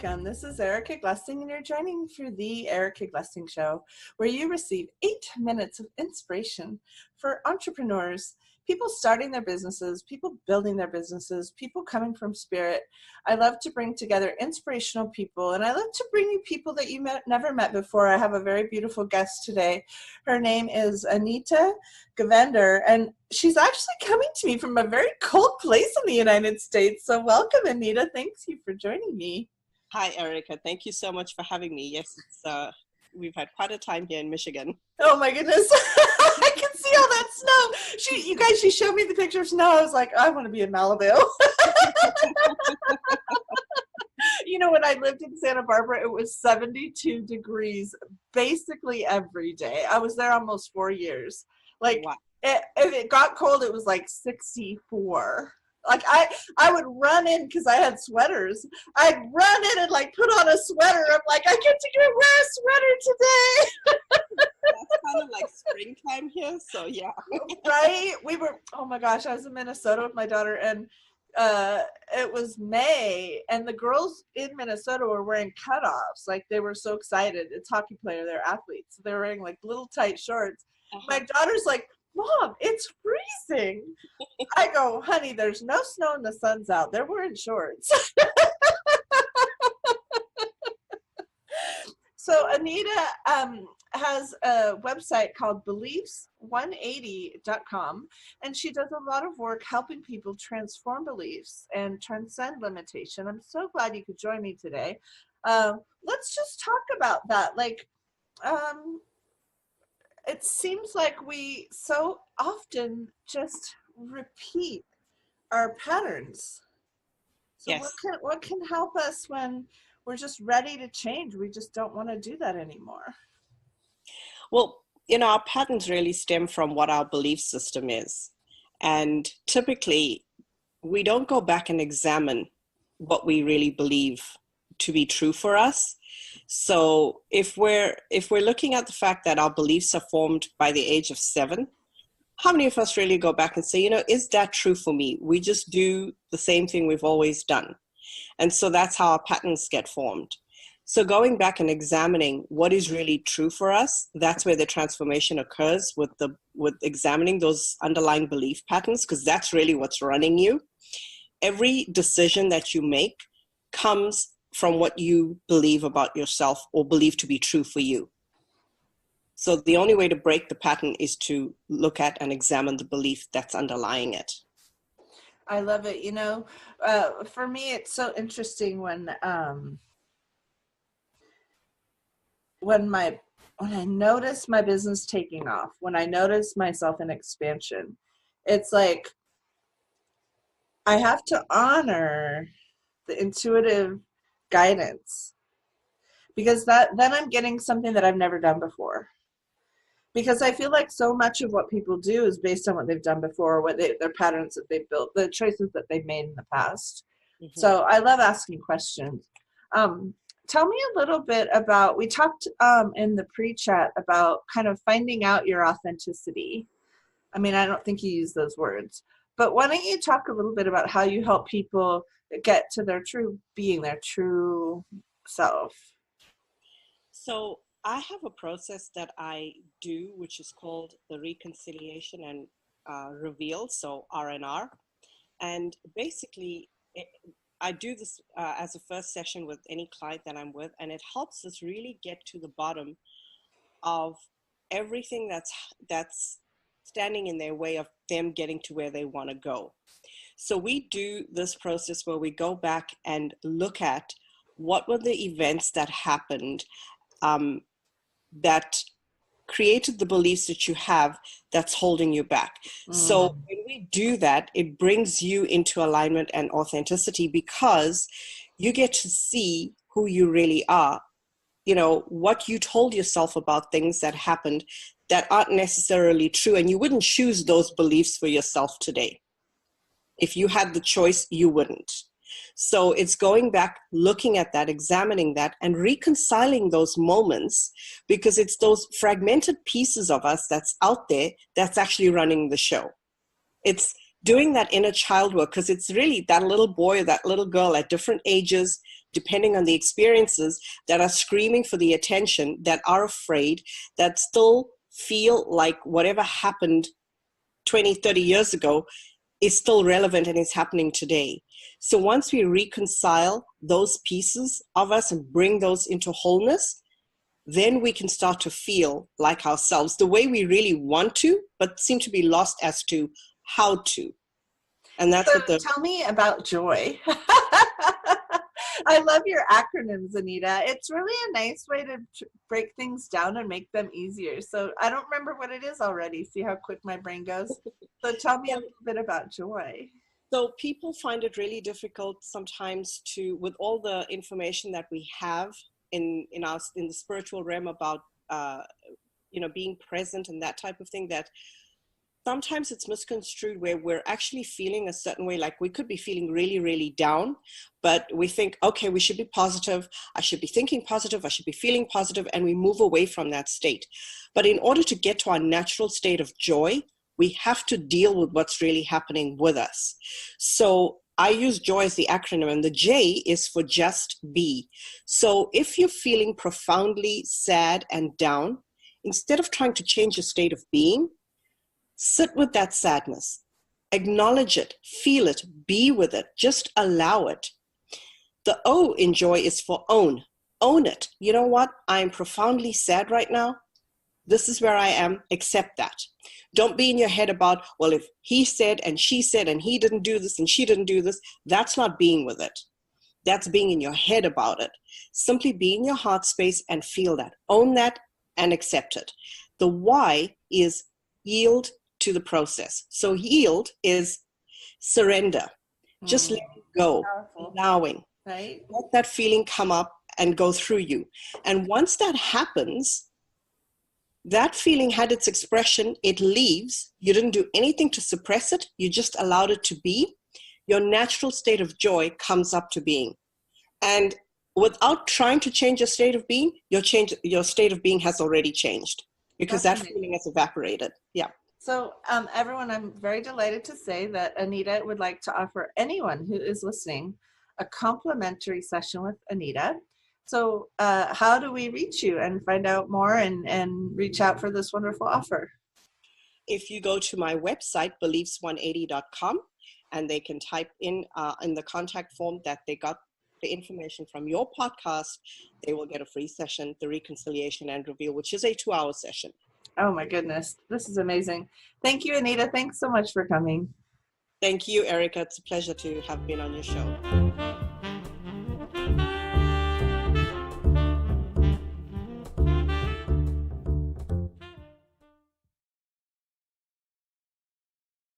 welcome. This is Erica Glessing, and you're joining me for the Erica Glessing Show, where you receive 8 minutes of inspiration for entrepreneurs, people starting their businesses, people building their businesses, people coming from spirit. I love to bring together inspirational people, and I love to bring you people that you never met before. I have a very beautiful guest today. Her name is Anita Govender, and she's actually coming to me from a very cold place in the United States. So welcome, Anita. Thanks you for joining me. Hi, Erica. Thank you so much for having me. Yes, we've had quite a time here in Michigan. Oh my goodness. I can see all that snow. You guys, she showed me the picture of snow. I was like, I want to be in Malibu. You know, when I lived in Santa Barbara, it was 72 degrees basically every day. I was there almost 4 years. Like, wow. If it got cold, it was like 64. Like I would run in because I had sweaters. I'd run in and like put on a sweater. I'm like, I get to wear a sweater today. That's kind of like springtime here, so yeah. Right? Oh my gosh, I was in Minnesota with my daughter, and it was May, and the girls in Minnesota were wearing cutoffs. Like, they were so excited. It's hockey player, they're athletes. So they're wearing like little tight shorts. My daughter's like, Mom, it's freezing. I go, honey, there's no snow and the sun's out. They're wearing shorts. So Anita has a website called beliefs180.com, and she does a lot of work helping people transform beliefs and transcend limitation. I'm so glad you could join me today. Let's just talk about that. Like, it seems like we so often just repeat our patterns. So yes. What can help us when we're just ready to change? We just don't want to do that anymore. Well, our patterns really stem from what our belief system is. And typically, we don't go back and examine what we really believe to be true for us. So if we're looking at the fact that our beliefs are formed by the age of 7, how many of us really go back and say, is that true for me? We just do the same thing we've always done. And so that's how our patterns get formed. So going back and examining what is really true for us, that's where the transformation occurs with examining those underlying belief patterns, because that's really what's running you. Every decision that you make comes from what you believe about yourself or believe to be true for you. So the only way to break the pattern is to look at and examine the belief that's underlying it. I love it. For me, it's so interesting when I notice my business taking off, when I notice myself in expansion, it's like I have to honor the intuitive guidance, because then I'm getting something that I've never done before. Because I feel like so much of what people do is based on what they've done before, their patterns that they've built, the choices that they've made in the past. Mm-hmm. So I love asking questions. Tell me a little bit about, we talked in the pre-chat about kind of finding out your authenticity. I mean, I don't think you use those words, but why don't you talk a little bit about how you help people get to their true self? So I have a process that I do, which is called the reconciliation and reveal, so R&R. And basically, I do this as a first session with any client that I'm with, and it helps us really get to the bottom of everything that's standing in their way of them getting to where they want to go. So we do this process where we go back and look at what were the events that happened that created the beliefs that you have that's holding you back. So when we do that, it brings you into alignment and authenticity, because you get to see who you really are. What you told yourself about things that happened that aren't necessarily true, and you wouldn't choose those beliefs for yourself today. If you had the choice, you wouldn't. So it's going back, looking at that, examining that, and reconciling those moments, because it's those fragmented pieces of us that's out there that's actually running the show. It's doing that inner child work, because it's really that little boy or that little girl at different ages depending on the experiences, that are screaming for the attention, that are afraid, that still feel like whatever happened 20, 30 years ago is still relevant and is happening today. So once we reconcile those pieces of us and bring those into wholeness, then we can start to feel like ourselves the way we really want to, but seem to be lost as to how to. And that's So what the... tell me about joy. I love your acronyms, Anita. It's really a nice way to break things down and make them easier. So I don't remember what it is already. See how quick my brain goes? So tell me a little bit about joy. So people find it really difficult sometimes to, with all the information that we have in the spiritual realm about being present and that type of thing, that sometimes it's misconstrued where we're actually feeling a certain way. Like we could be feeling really, really down, but we think, okay, we should be positive. I should be thinking positive. I should be feeling positive. And we move away from that state. But in order to get to our natural state of joy, we have to deal with what's really happening with us. So I use joy as the acronym, and the J is for just be. So if you're feeling profoundly sad and down, instead of trying to change your state of being, sit with that sadness, acknowledge it, feel it, be with it, just allow it. The O in joy is for own. Own it. You know what? I'm profoundly sad right now. This is where I am. Accept that. Don't be in your head about, well, if he said and she said and he didn't do this and she didn't do this. That's not being with it. That's being in your head about it. Simply be in your heart space and feel that. Own that and accept it. The Y is yield to the process. So yield is surrender. Just let it go. Powerful. Allowing. Right? Let that feeling come up and go through you. And once that happens, that feeling had its expression, it leaves. You didn't do anything to suppress it. You just allowed it to be. Your natural state of joy comes up to being. And without trying to change your state of being, your state of being has already changed because that feeling has evaporated. Yeah. So everyone, I'm very delighted to say that Anita would like to offer anyone who is listening a complimentary session with Anita. So how do we reach you and find out more and reach out for this wonderful offer? If you go to my website, beliefs180.com, and they can type in the contact form that they got the information from your podcast, they will get a free session, the Reconciliation and Reveal, which is a 2-hour session. Oh my goodness. This is amazing. Thank you, Anita. Thanks so much for coming. Thank you, Erica. It's a pleasure to have been on your show.